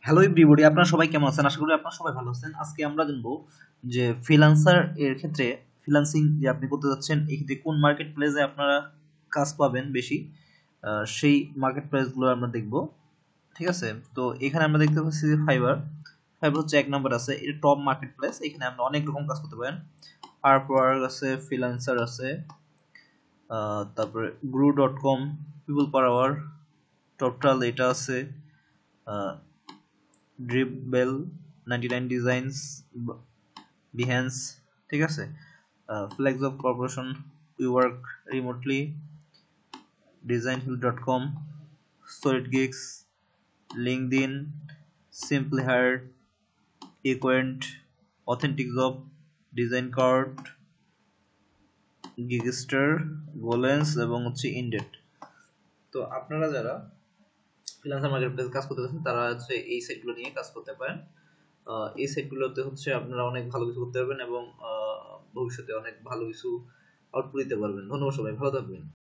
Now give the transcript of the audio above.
Hello everybody, আপনারা সবাই কেমন আছেন? আশা করি আপনারা সবাই ভালো আছেন। আজকে আমরা জানবো যে ফ্রিল্যান্সার এর ক্ষেত্রে ফ্রিল্যান্সিং যে আপনি করতে যাচ্ছেন এই ক্ষেত্রে কোন মার্কেট প্লেসে আপনারা কাজ পাবেন বেশি, সেই মার্কেট প্লেসগুলো আমরা দেখব। ঠিক আছে, তো এখানে আমরা দেখতে পাচ্ছি যে ফাইবার ফাইবার হচ্ছে এক নম্বর আছে, এটা টপ মার্কেট প্লেস। এখানে আমরা অনেক রকম কাজ করতে পারেন। আপওয়ার্ক আছে, ফ্রিল্যান্সার আছে, তারপরে গ্রু.com, পিপল পার আওয়ার, টোটাল এটা আছে, ড্রিপবেল, 99 ডিজাইনস, বিহ্যান্স। ঠিক আছে, flex of corporation, we work remotely, ডিজাইনহিল.com, solid gigs, LinkedIn, simply hired, ইকুয়েন্ট, authentic job, design card, Gigster, Golance এবং হচ্ছে ইনডেট। তো আপনারা যারা ফ্রিল্যান্সার মার্কেট প্লেস কাজ করতে চাচ্ছেন তারা হচ্ছে এই সাইটগুলো নিয়ে কাজ করতে পারেন। এই সাইটগুলোতে হচ্ছে আপনারা অনেক ভালো কিছু করতে পারবেন এবং ভবিষ্যতে অনেক ভালো কিছু আউটপুট দিতে পারবেন। ধন্যবাদ, সবাই ভালো থাকবেন।